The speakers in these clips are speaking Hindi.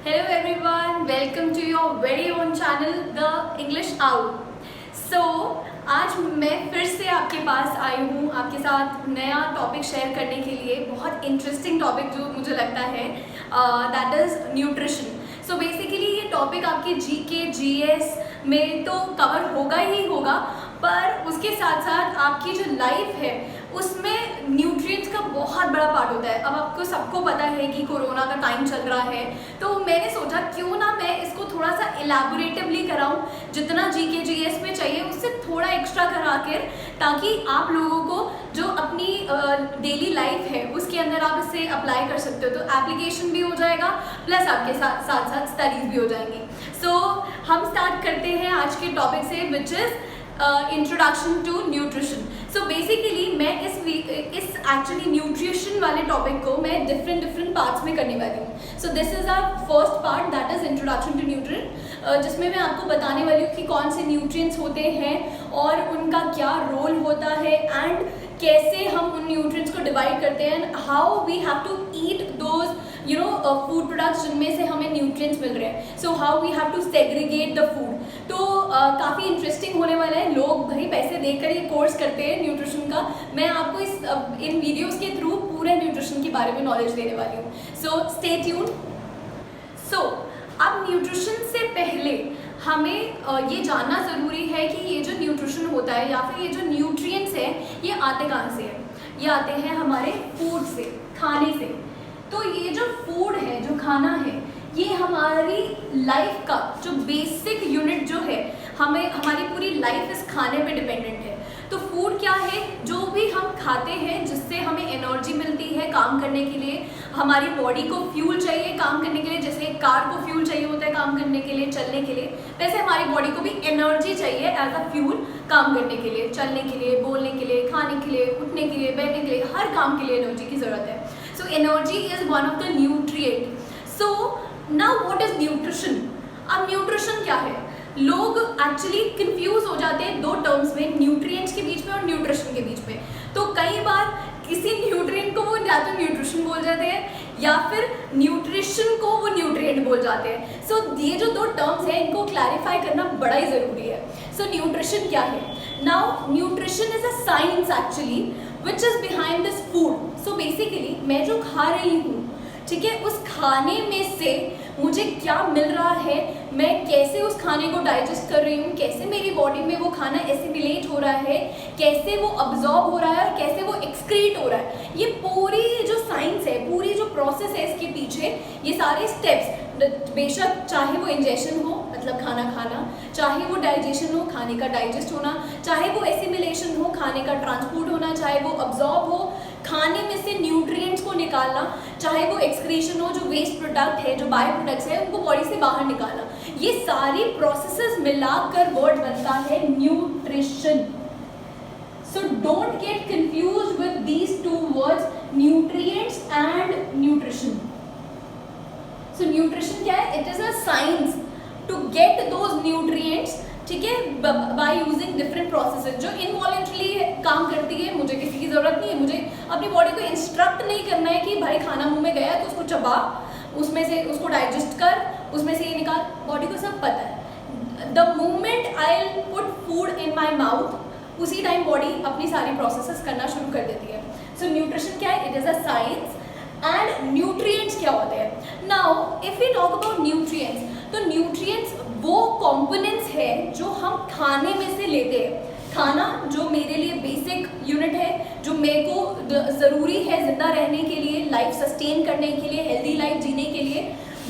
Hello everyone, welcome to your very own channel, The English Owl. So आज मैं फिर से आपके पास आई हूँ आपके साथ नया टॉपिक शेयर करने के लिए। बहुत इंटरेस्टिंग टॉपिक जो मुझे लगता है that is nutrition. So basically ये टॉपिक आपके जीके जीएस में तो कवर होगा ही होगा, पर उसके साथ साथ आपकी जो लाइफ है उसमें न्यूट्रिएंट्स का बहुत बड़ा पार्ट होता है। अब आपको सबको पता है कि कोरोना का टाइम चल रहा है, तो मैंने सोचा क्यों ना मैं इसको थोड़ा सा इलैबोरेटिवली कराऊं, जितना जीके जीएस में चाहिए उससे थोड़ा एक्स्ट्रा करा कर, ताकि आप लोगों को जो अपनी डेली लाइफ है उसके अंदर आप इसे अप्लाई कर सकते हो, तो एप्लीकेशन भी हो जाएगा प्लस आपके साथ साथ स्टडीज भी हो जाएंगी। सो हम स्टार्ट करते हैं आज के टॉपिक से, which is introduction to nutrition. So basically मैं इस एक्चुअली न्यूट्रिशन वाले टॉपिक को मैं डिफरेंट पार्ट्स में करने वाली हूँ। So this is our first part, that is introduction to nutrient, जिसमें मैं आपको बताने वाली हूँ कि कौन से न्यूट्रिएंट्स होते हैं और उनका क्या रोल होता है एंड कैसे हम उन न्यूट्रिएंट्स को डिवाइड करते हैं and how we have to eat those food products जिनमें से हमें न्यूट्रिएंट्स मिल रहे हैं। So how we have to segregate the food. तो काफ़ी इंटरेस्टिंग होने वाला है। लोग भाई पैसे देकर ये कोर्स करते हैं न्यूट्रिशन का। मैं आपको इन वीडियोस के थ्रू पूरे न्यूट्रिशन के बारे में नॉलेज देने वाली हूँ। So stay tuned. सो अब न्यूट्रिशन से पहले हमें ये जानना ज़रूरी है कि ये जो न्यूट्रिशन होता है या फिर ये जो न्यूट्रिएंट्स हैं ये आते कहाँ से हैं। ये आते हैं हमारे फूड से, खाने से। तो ये जो फूड है, जो खाना है, ये हमारी लाइफ का जो बेसिक यूनिट जो है, हमारी पूरी लाइफ इस खाने पे डिपेंडेंट है। तो फूड क्या है? जो भी हम खाते हैं जिससे हमें एनर्जी मिलती है काम करने के लिए, हमारी बॉडी को फ्यूल चाहिए काम करने के लिए, जैसे एक कार को फ्यूल चाहिए होता है काम करने के लिए, चलने के लिए, वैसे हमारी बॉडी को भी एनर्जी चाहिए एज अ फ्यूल काम करने के लिए, चलने के लिए, बोलने के लिए, खाने के लिए, उठने के लिए, बैठने के लिए, हर काम के लिए एनर्जी की ज़रूरत है। So energy is one of the nutrient. So now what is nutrition? अब न्यूट्रिशन क्या है? लोग एक्चुअली कंफ्यूज हो जाते हैं दो टर्म्स में, न्यूट्रिएंट्स के बीच में और न्यूट्रिशन के बीच में। तो कई बार किसी न्यूट्रिएंट को वो या तो न्यूट्रिशन बोल जाते हैं या फिर न्यूट्रिशन को वो न्यूट्रिएंट बोल जाते हैं। सो ये जो दो टर्म्स हैं इनको क्लैरिफाई करना बड़ा ही ज़रूरी है। सो न्यूट्रिशन क्या है? Now nutrition is a science actually which is behind this food. So basically मैं जो खा रही हूँ, ठीक है, उस खाने में से मुझे क्या मिल रहा है, मैं कैसे उस खाने को डाइजेस्ट कर रही हूँ, कैसे मेरी बॉडी में वो खाना एसिमिलेट हो रहा है, कैसे वो अब्जॉर्ब हो रहा है, कैसे वो एक्सक्रीट हो रहा है, ये पूरी जो साइंस है, पूरी जो प्रोसेस है इसके पीछे, ये सारे स्टेप्स, बेशक चाहे वो इंजेशन हो मतलब खाना खाना, चाहे वो डाइजेशन हो खाने का डाइजेस्ट होना, चाहे वो एसिमिलेशन हो खाने का ट्रांसपोर्ट होना, चाहे वो अब्जॉर्ब हो खाने में से न्यूट्रिएंट्स को निकालना, चाहे वो एक्सक्रीशन हो जो वेस्ट प्रोडक्ट है, जो बाय प्रोडक्ट्स है उनको बॉडी से बाहर निकालना, ये सारी प्रोसेसेस मिलाकर वर्ड बनता है nutrition. So don't get confused with these two words, nutrients and nutrition. So nutrition क्या है? It is a science to get those nutrients, ठीक है, बाय यूजिंग डिफरेंट प्रोसेसेस जो इनवॉलेंटरली काम करती है। मुझे किसी की ज़रूरत नहीं है, मुझे अपनी बॉडी को इंस्ट्रक्ट नहीं करना है कि भाई खाना मुंह में गया है तो उसको चबा, उसमें से उसको डाइजेस्ट कर, उसमें से ये निकाल। बॉडी को सब पता है। The moment I put food in my mouth, उसी टाइम बॉडी अपनी सारी प्रोसेसेस करना शुरू कर देती है। सो न्यूट्रिशन क्या है? It is a science. And nutrients क्या होते हैं? Now if we talk about nutrients, तो न्यूट्रिएंट्स वो कंपोनेंट्स है जो हम खाने में से लेते हैं। खाना जो मेरे लिए बेसिक यूनिट है, जो मेरे को ज़रूरी है ज़िंदा रहने के लिए, लाइफ सस्टेन करने के लिए, हेल्दी लाइफ जीने के लिए,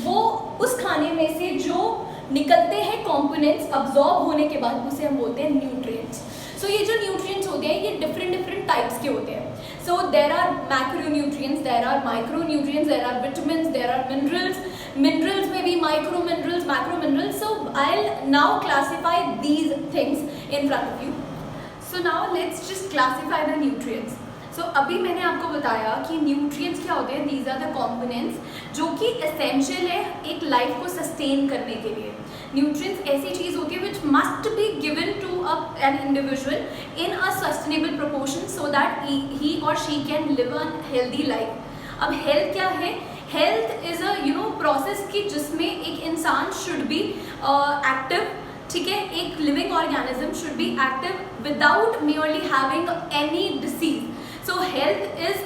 वो उस खाने में से जो निकलते हैं कंपोनेंट्स अब्जॉर्ब होने के बाद, उसे हम बोलते हैं न्यूट्रिएंट्स। सो ये जो न्यूट्रिएंट्स होते हैं ये डिफरेंट टाइप्स के होते हैं। So there are macronutrients, there are micronutrients, there are vitamins, there are minerals में भी micro minerals, macro minerals. So I will now classify these things in front of you. So now let's just classify the nutrients. So अभी मैंने आपको बताया कि न्यूट्रिएंट्स क्या होते हैं। दीज आर द कंपोनेंट्स जो कि एसेंशियल है एक लाइफ को सस्टेन करने के लिए। न्यूट्रिएंट्स ऐसी चीज़ होती है which must be given to an individual in a sustainable proportion so that he और she can live a healthy life. अब हेल्थ क्या है? हेल्थ इज अ प्रोसेस की जिसमें एक इंसान शुड बी एक्टिव, ठीक है, एक living organism should be active without merely having any disease. So health is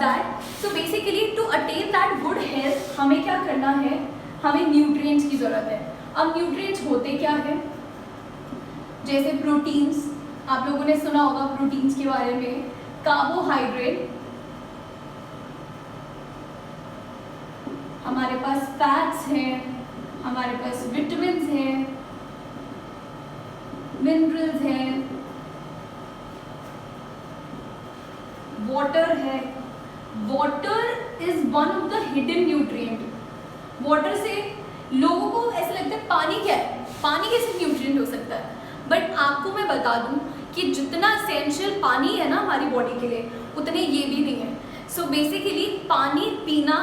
that. So basically to attain that good health हमें क्या करना है, हमें न्यूट्रिएंट्स की ज़रूरत है। अब न्यूट्रिएंट्स होते क्या है, जैसे प्रोटीन्स, आप लोगों ने सुना होगा प्रोटीन्स के बारे में, कार्बोहाइड्रेट, हमारे पास फैट्स हैं, हमारे पास विटामिन्स हैं, मिनरल्स हैं, वाटर है। Water is one of the hidden nutrient. Water से लोगों को ऐसा लगता है पानी क्या है, पानी कैसे न्यूट्रिएंट हो सकता है, बट आपको मैं बता दूं कि जितना एसेंशियल पानी है ना हमारी बॉडी के लिए, उतने ये भी नहीं है। सो बेसिकली पानी पीना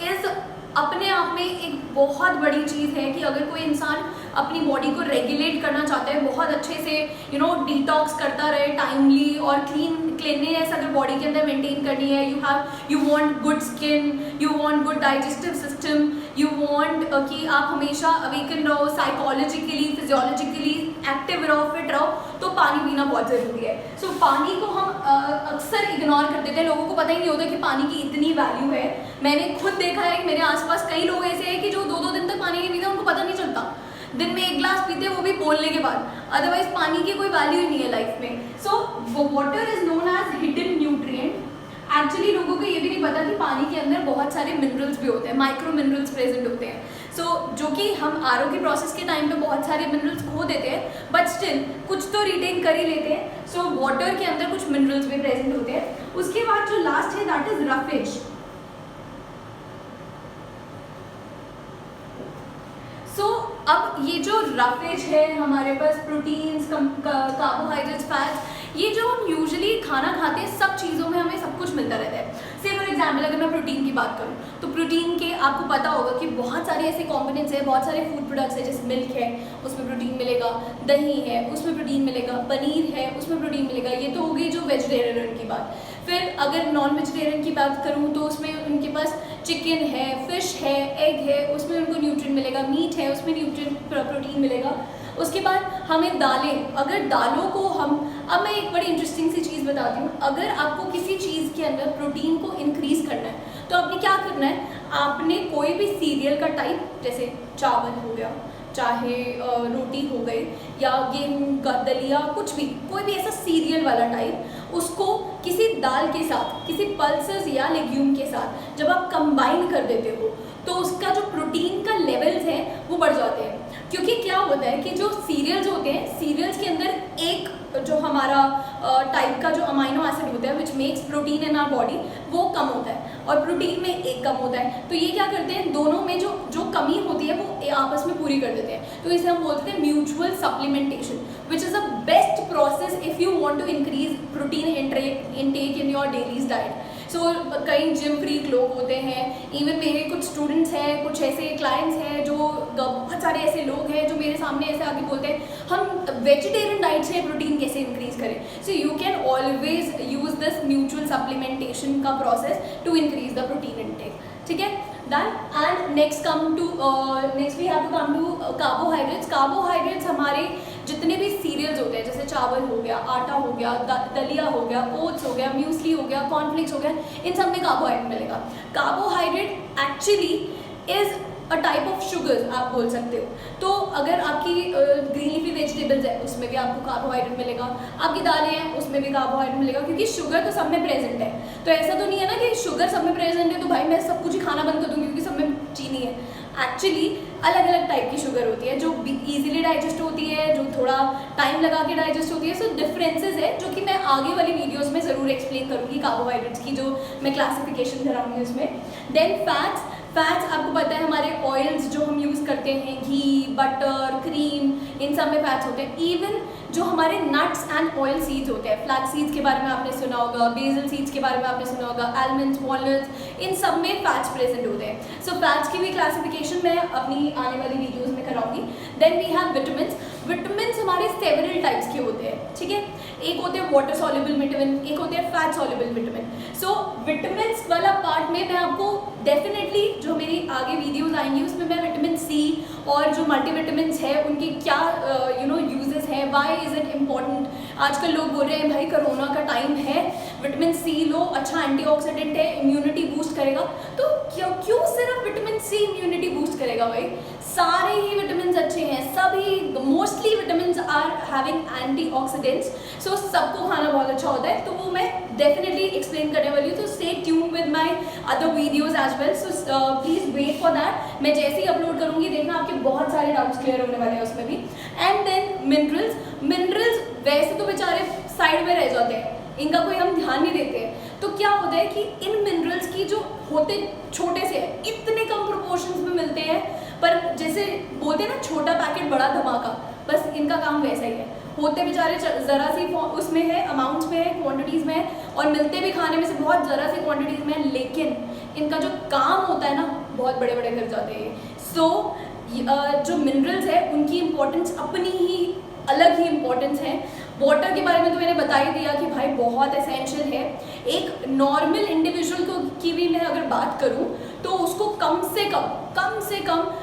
इज अपने आप में एक बहुत बड़ी चीज़ है कि अगर कोई इंसान अपनी बॉडी को रेगुलेट करना चाहता है, बहुत अच्छे से डिटॉक्स करता रहे टाइमली, और क्लीनलीनेस अगर बॉडी के अंदर मेंटेन करनी है, you want good skin, you want good digestive system, you want कि आप हमेशा अवेकन रहो, साइकोलॉजिकली फिजियोलॉजिकली एक्टिव रहो, फिट रहो, तो पानी पीना बहुत ज़रूरी है। सो पानी को हम अक्सर इग्नोर कर देते हैं, लोगों को पता ही नहीं होता कि पानी की इतनी वैल्यू है। मैंने खुद देखा है, मेरे आसपास कई लोग ऐसे हैं कि जो 2-2 दिन तक पानी नहीं पीते, उनको पता नहीं चलता, दिन में 1 गिलास पीते हैं, वो भी बोलने के बाद, अदरवाइज पानी की कोई वैल्यू ही नहीं है लाइफ में। So water is known as hidden nutrient. Actually लोगों को ये भी नहीं पता कि पानी के अंदर बहुत सारे मिनरल्स भी होते हैं, माइक्रो मिनरल्स प्रेजेंट होते हैं। सो जो कि हम आरओ के प्रोसेस के टाइम पे बहुत सारे मिनरल्स खो देते हैं, बट स्टिल कुछ तो रिटेन कर ही लेते हैं। सो वाटर के अंदर कुछ मिनरल्स भी प्रेजेंट होते हैं। उसके बाद जो लास्ट है दैट इज रफेज। अब ये जो रफेज है, हमारे पास प्रोटीन्स, कार्बोहाइड्रेट्स, फैट्स, ये जो हम यूजुअली खाना खाते हैं, सब चीज़ों में हमें सब कुछ मिलता रहता है। से फॉर एग्जाम्पल अगर मैं प्रोटीन की बात करूँ तो प्रोटीन के आपको पता होगा कि बहुत सारे ऐसे कॉम्पोनेंट्स हैं, बहुत सारे फूड प्रोडक्ट्स हैं, जैसे मिल्क है उसमें प्रोटीन मिलेगा, दही है उसमें प्रोटीन मिलेगा, पनीर है उसमें प्रोटीन मिलेगा। ये तो हो गई जो वेजिटेरियन की बात। फिर अगर नॉन वेजिटेरियन की बात करूँ तो उसमें उनके पास चिकन है, फिश है, एग है, उसमें उनको न्यूट्रिएंट मिलेगा, मीट है उसमें प्रोटीन मिलेगा। उसके बाद हमें दालें, अगर दालों को अब मैं एक बड़ी इंटरेस्टिंग सी चीज़ बताती हूँ। अगर आपको किसी चीज़ के अंदर प्रोटीन को इंक्रीज़ करना है तो आपने क्या करना है, आपने कोई भी सीरियल का टाइप, जैसे चावल हो गया, चाहे रोटी हो गई, या गेहूँ का दलिया, कुछ भी, कोई भी ऐसा सीरियल वाला टाइप, उसको किसी दाल के साथ, किसी पल्सेस या लेग्यूम के साथ जब आप कंबाइन कर देते हो तो उसका जो प्रोटीन का लेवल्स हैं वो बढ़ जाते हैं। क्योंकि क्या होता है कि जो सीरियल्स होते हैं, सीरियल्स के अंदर एक जो हमारा टाइप का जो अमाइनो एसिड होता है which makes protein in our body, वो कम होता है, और प्रोटीन में एक कम होता है। तो ये क्या करते हैं, दोनों में जो कमी होती है वो आपस में पूरी कर देते हैं। तो इसे हम बोलते हैं mutual supplementation, which is a best process if you want to increase protein intake in your dailies diet. So कई जिम फ्रीक लोग होते हैं, इवन मेरे कुछ स्टूडेंट्स हैं, कुछ ऐसे क्लाइंट्स हैं, जो बहुत सारे ऐसे लोग हैं जो मेरे सामने ऐसे आके बोलते हैं हम वेजिटेरियन डाइट से प्रोटीन कैसे इंक्रीज करें। So you can always use this mutual supplementation का process to increase the protein intake, ठीक है। Done. And next we have to come to carbohydrates. Carbohydrates हमारे जितने भी सीरियल्स होते हैं, जैसे चावल हो गया, आटा हो गया, दलिया हो गया, ओट्स हो गया, म्यूसली हो गया, कॉर्नफ्लेक्स हो गया, इन सब में कार्बोहाइड्रेट मिलेगा। Carbohydrate actually is a type of sugars आप बोल सकते हो। तो अगर आपकी ग्रीन लीफी वेजिटेबल्स है उसमें भी आपको कार्बोहाइड्रेट मिलेगा, आपकी दालें हैं उसमें भी कार्बोहाइड्रेट मिलेगा, क्योंकि शुगर तो सब में प्रेजेंट है। तो ऐसा तो नहीं है ना कि शुगर सब में प्रेजेंट है तो भाई मैं सब कुछ ही खाना बंद कर दूँगी क्योंकि सब में चीनी है। एक्चुअली अलग अलग टाइप की शुगर होती है, जो ईजिली डाइजेस्ट होती है, जो थोड़ा टाइम लगा के डाइजेस्ट होती है। सो डिफरेंसेस है जो कि मैं आगे वाली वीडियोस में ज़रूर एक्सप्लेन करूँगी, कार्बोहाइड्रेट्स की जो मैं क्लासिफिकेशन कराऊंगी उसमें। देन फैट्स आपको पता है हमारे ऑयल्स जो हम यूज़ करते हैं, घी, बटर, क्रीम, इन सब में फैट्स होते हैं। इवन जो हमारे नट्स एंड ऑयल सीड्स होते हैं, फ्लैक्स सीड्स के बारे में आपने सुना होगा, बेसल सीड्स के बारे में आपने सुना होगा, आलमंड्स, वॉलनट्स, इन सब में फैट्स प्रेजेंट होते हैं। सो फैट्स की भी क्लासिफिकेशन मैं अपनी आने वाली वीडियोस में कराऊंगी। देन वी हैव विटामिन्स हमारे सेवरल टाइप्स के होते हैं, ठीक है। एक होते हैं वाटर सॉल्युबल विटामिन, एक होते हैं फैट सॉल्युबल विटामिन। सो विटामिन्स वाला पार्ट में मैं आपको डेफिनेटली जो मेरी आगे वीडियोस आएंगी उसमें मैं विटामिन सी और जो मल्टीविटामिन है उनके क्या यूजेस हैं, व्हाई इज़ इट इम्पॉर्टेंट। आजकल लोग बोल रहे हैं भाई कोरोना का टाइम है, विटामिन सी लो, अच्छा एंटीऑक्सीडेंट है, इम्यूनिटी बूस्ट करेगा। तो क्यों सिर्फ विटामिन सी इम्यूनिटी बूस्ट करेगा भाई? सारे ही विटामिन अच्छे हैं, सभी mostly vitamin are having antioxidants. So सबको खाना बहुत अच्छा होता है, तो वो मैं डेफिनेटली एक्सप्लेन करने वाली हूँ। तो stay tune with my other videos as well, so please wait for that. मैं जैसे ही अपलोड करूँगी देखना आपके बहुत सारे डाउट्स क्लियर होने वाले हैं उसमें भी। एंड देन मिनरल्स वैसे तो बेचारे साइड में रह जाते हैं, इनका कोई हम ध्यान नहीं देते हैं। तो क्या होता है कि इन मिनरल्स की जो होते छोटे से हैं, इतने कम प्रोपोर्शंस में मिलते हैं, पर जैसे बोलते हैं ना छोटा पैकेट बड़ा धमाका, बस इनका काम वैसा ही है। होते बेचारे ज़रा सी उसमें है, अमाउंट्स में है, क्वांटिटीज़ में है, और मिलते भी खाने में से बहुत ज़रा सी क्वांटिटीज़ में है, लेकिन इनका जो काम होता है ना बहुत बड़े बड़े कर जाते हैं। सो जो मिनरल्स है उनकी इम्पोर्टेंस अपनी ही अलग ही इम्पोर्टेंस है। वाटर के बारे में तो मैंने बता ही दिया कि भाई बहुत एसेंशियल है। एक नॉर्मल इंडिविजुअल को की भी मैं अगर बात करूं तो उसको कम से कम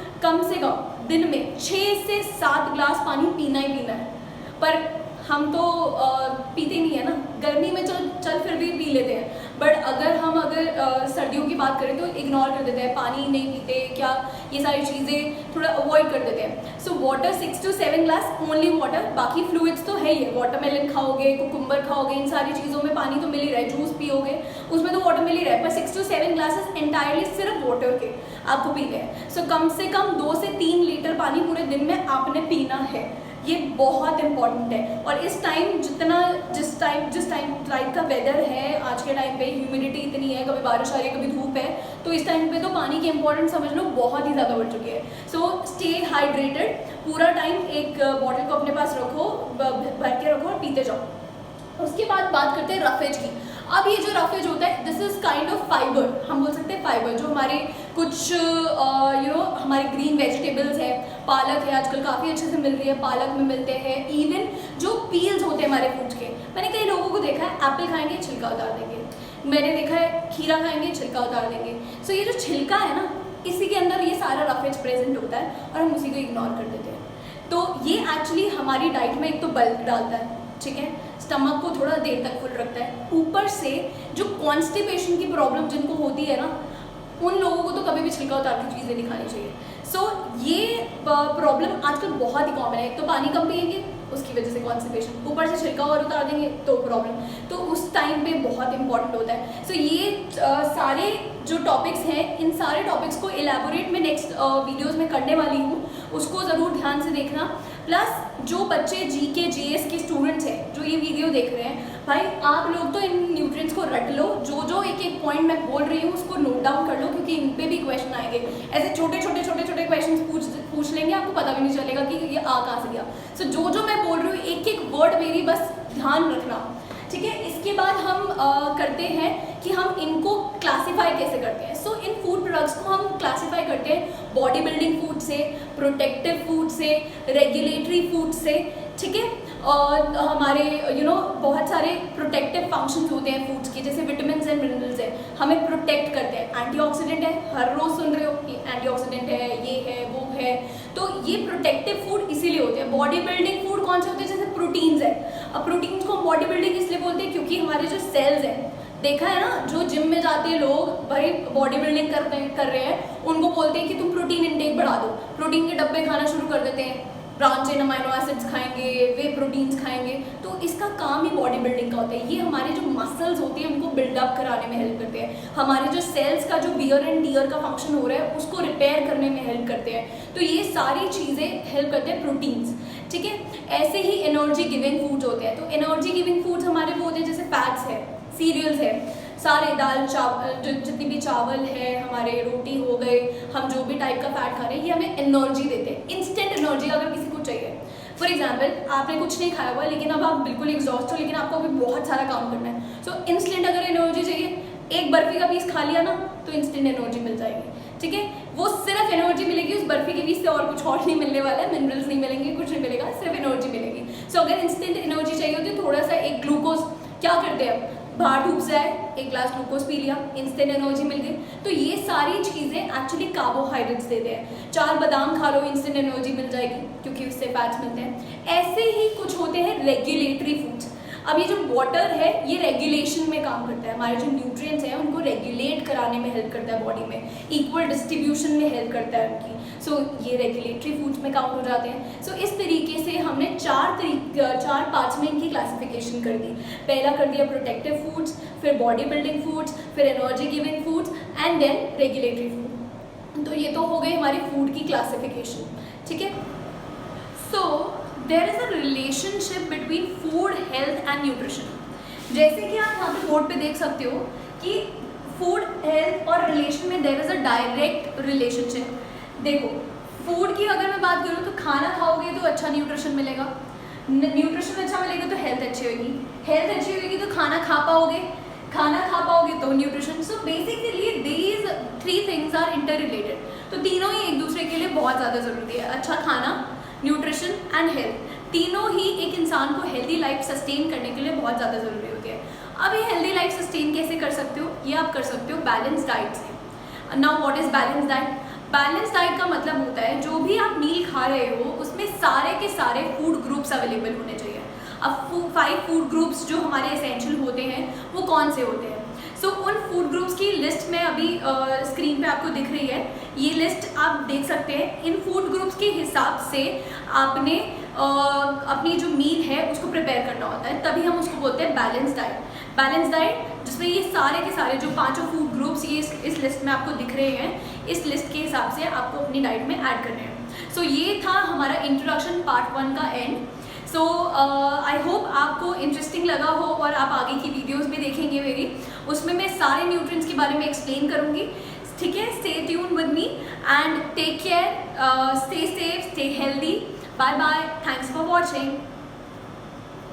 दिन में 6 से 7 ग्लास पानी पीना ही पीना है। पर हम तो पीते नहीं है ना, गर्मी में चल फिर भी पी लेते हैं, बट अगर सर्दियों की बात करें तो इग्नोर कर देते हैं, पानी नहीं पीते, क्या ये सारी चीज़ें थोड़ा अवॉइड कर देते हैं। So water 6 to 7 glass only water, बाकी फ्लूइड्स तो है ही है। वाटरमेलन खाओगे, कुकुम्बर खाओगे, इन सारी चीज़ों में पानी तो मिल ही रहा है, जूस पियोगे उसमें तो वाटर मिल ही रहा है, पर 6 to 7 ग्लासेस एंटायरली सिर्फ वाटर के आपको पीने हैं। सो कम से कम 2 से 3 लीटर पानी पूरे दिन में आपने पीना है, ये बहुत इंपॉर्टेंट है। और इस टाइम जिस टाइम टाइप का वेदर है आज के टाइम पे, ह्यूमिडिटी इतनी है, कभी बारिश आ रही है कभी धूप है, तो इस टाइम पे तो पानी की इंपॉर्टेंस समझ लो बहुत ही ज़्यादा बढ़ चुकी है। सो स्टे हाइड्रेटेड, पूरा टाइम एक बॉटल को अपने पास रखो, भर के रखो और पीते जाओ। उसके बाद बात करते हैं रफेज की। अब ये जो रफेज होता है this is kind of fibre, हम बोल सकते हैं फाइबर, जो हमारे कुछ हमारे ग्रीन वेजिटेबल्स है, पालक है आजकल काफ़ी अच्छे से मिल रही है, पालक में मिलते हैं। इवन जो पील्स होते हैं हमारे फ्रूट्स के, मैंने कई लोगों को देखा है एप्पल खाएंगे छिलका उतार देंगे, मैंने देखा है खीरा खाएंगे छिलका उतार देंगे। सो ये जो छिलका है ना, इसी के अंदर ये सारा रफेज प्रेजेंट होता है और हम उसी को इग्नोर कर देते हैं। तो ये एक्चुअली हमारी डाइट में एक तो बल्क डालता है, ठीक है, स्टमक को थोड़ा देर तक फुल रखता है, ऊपर से जो कॉन्स्टिपेशन की प्रॉब्लम जिनको होती है ना, उन लोगों को तो कभी भी छिलका उतार की चीज़ें नहीं खानी चाहिए। सो ये प्रॉब्लम आजकल बहुत ही कॉमन है। एक तो पानी कम पिएंगे उसकी वजह से कॉन्स्टिपेशन, ऊपर से छिलका और उतार देंगे तो प्रॉब्लम, तो उस टाइम पे बहुत इंपॉर्टेंट होता है। सो ये सारे जो टॉपिक्स हैं, इन सारे टॉपिक्स को एलैबोरेट मैं नेक्स्ट वीडियोस में करने वाली हूँ, उसको ज़रूर ध्यान से देखना। प्लस जो बच्चे जीके जीएस के स्टूडेंट्स हैं जो ये वीडियो देख रहे हैं, भाई आप लोग तो इन न्यूट्रिएंट्स को रट लो, जो एक पॉइंट मैं बोल रही हूँ उसको नोट डाउन कर लो, क्योंकि इन पे भी क्वेश्चन आएंगे। ऐसे छोटे छोटे क्वेश्चन पूछ लेंगे, आपको पता भी नहीं चलेगा कि ये आ कहाँ से गया। सो जो मैं बोल रही हूँ एक वर्ड मेरी बस ध्यान रखना, ठीक है। इसके बाद हम करते हैं कि हम इनको क्लासीफाई कैसे करते हैं। सो इन फूड प्रोडक्ट्स को हम क्लासीफाई करते हैं बॉडी बिल्डिंग फूड से, प्रोटेक्टिव फूड से, रेगुलेटरी फूड से, ठीक है। और हमारे बहुत सारे प्रोटेक्टिव फंक्शंस होते हैं फूड्स के, जैसे विटामिन एंड मिनरल्स है, हमें प्रोटेक्ट करते हैं। एंटीऑक्सीडेंट है, हर रोज सुन रहे हो कि एंटीऑक्सीडेंट है, ये है वो है, तो ये प्रोटेक्टिव फूड इसीलिए होते हैं। बॉडी बिल्डिंग फूड कौन से होते हैं, जैसे प्रोटीन्स है। अब प्रोटीन्स को हम बॉडी बिल्डिंग इसलिए बोलते हैं क्योंकि हमारे जो सेल्स हैं, देखा है ना, जो जिम में जाते हैं लोग, भाई बॉडी बिल्डिंग कर रहे हैं, उनको बोलते हैं कि तुम प्रोटीन इंटेक बढ़ा दो, प्रोटीन के डब्बे खाना शुरू कर देते हैं, ब्रांच चेन अमाइनो एसिड्स खाएंगे, वे प्रोटीन्स खाएंगे, तो इसका काम ही बॉडी बिल्डिंग का होता है। ये हमारे जो मसल्स होते हैं उनको बिल्डअप कराने में हेल्प करते हैं, हमारे जो सेल्स का जो वियर एंड टियर का फंक्शन हो रहा है उसको रिपेयर करने में हेल्प करते हैं। तो ये सारी चीज़ें हेल्प करते हैं प्रोटीन्स, ठीक है। ऐसे ही एनर्जी गिविंग फूड्स होते हैं। तो एनर्जी गिविंग फूड्स हमारे वो होते हैं जैसे फैट्स है, सीरियल्स है, सारे दाल चावल, जो जितनी भी चावल है, हमारे रोटी हो गए, हम जो भी टाइप का फैट खा रहे हैं, ये हमें एनर्जी देते हैं, इंस्टेंट एनर्जी अगर किसी को चाहिए। फॉर एग्जाम्पल आपने कुछ नहीं खाया हुआ लेकिन अब आप बिल्कुल एग्जॉस्ट हो, लेकिन आपको अभी बहुत सारा काम करना है। सो इंस्टेंट अगर एनर्जी चाहिए, एक बर्फी का पीस खा लिया ना तो इंस्टेंट एनर्जी मिल जाएगी, ठीक है। वो सिर्फ एनर्जी मिलेगी उस बर्फी के पीस से, और कुछ और नहीं मिलने वाला है, मिनरल्स नहीं मिलेंगे, कुछ नहीं मिलेगा, सिर्फ एनर्जी मिलेगी। सो अगर इंस्टेंट एनर्जी चाहिए होती है, थोड़ा सा एक ग्लूकोज क्या करते हैं, बाहर धूप से आए, एक ग्लास ग्लूकोज पी लिया, इंस्टेंट एनर्जी मिल गई। तो ये सारी चीज़ें एक्चुअली कार्बोहाइड्रेट्स देते हैं। 4 बादाम खा लो, इंस्टेंट एनर्जी मिल जाएगी क्योंकि उससे फैट्स मिलते हैं। ऐसे ही कुछ होते हैं रेगुलेटरी फूड्स। अब ये जो वाटर है ये रेगुलेशन में काम करता है, हमारे जो न्यूट्रिएंट्स हैं उनको रेगुलेट कराने में हेल्प करता है, बॉडी में इक्वल डिस्ट्रीब्यूशन में हेल्प करता है उनकी। सो ये रेगुलेटरी फूड्स में काउंट हो जाते हैं। सो इस तरीके से हमने 4 पार्ट्स में इनकी क्लासिफिकेशन कर दी। पहला कर दिया प्रोटेक्टिव फूड्स, फिर बॉडी बिल्डिंग फूड्स, फिर energy giving foods and then regulatory food. तो ये तो हो गई हमारी फूड की क्लासिफिकेशन, ठीक है। So there is a relationship between food, health and nutrition. जैसे कि आप यहाँ पे बोर्ड पे देख सकते हो कि फूड, हेल्थ और रिलेशन में there is a direct relationship. देखो, फूड की अगर मैं बात करूँ तो खाना खाओगे तो अच्छा न्यूट्रिशन मिलेगा, न्यूट्रिशन अच्छा मिलेगा तो हेल्थ अच्छी होगी, हेल्थ अच्छी होगी तो खाना खा पाओगे, खाना खा पाओगे तो nutrition. So basically these 3 things are interrelated. तो तीनों ही एक दूसरे के लिए बहुत ज़्यादा ज़रूरी है। अच्छा खाना, न्यूट्रिशन एंड हेल्थ, तीनों ही एक इंसान को हेल्दी लाइफ सस्टेन करने के लिए बहुत ज़्यादा ज़रूरी होती है। अब ये हेल्दी लाइफ सस्टेन कैसे कर सकते हो? ये आप कर सकते हो बैलेंस डाइट से। Now what is balance diet? Balance diet का मतलब होता है जो भी आप मील खा रहे हो उसमें सारे के सारे फूड ग्रुप्स अवेलेबल होने चाहिए। अब 5 फूड ग्रुप्स जो हमारे एसेंशियल होते हैं वो कौन से होते हैं? सो उन फूड ग्रुप्स की लिस्ट में अभी स्क्रीन पे आपको दिख रही है। ये लिस्ट आप देख सकते हैं। इन फूड ग्रुप्स के हिसाब से आपने अपनी जो मील है उसको प्रिपेयर करना होता है, तभी हम उसको बोलते हैं बैलेंस डाइट। बैलेंस डाइट जिसमें ये सारे के सारे जो 5 फूड ग्रुप्स ये इस लिस्ट में आपको दिख रहे हैं, इस लिस्ट के हिसाब से आपको अपनी डाइट में ऐड करने हैं। सो ये था हमारा इंट्रोडक्शन पार्ट 1 का एंड। सो आई होप आपको इंटरेस्टिंग लगा हो और आप आगे की वीडियोस भी देखेंगे मेरी, उसमें मैं सारे न्यूट्रिएंट्स के बारे में एक्सप्लेन करूँगी, ठीक है। Stay tune with me and take care, stay safe, stay healthy. Bye bye, thanks for watching.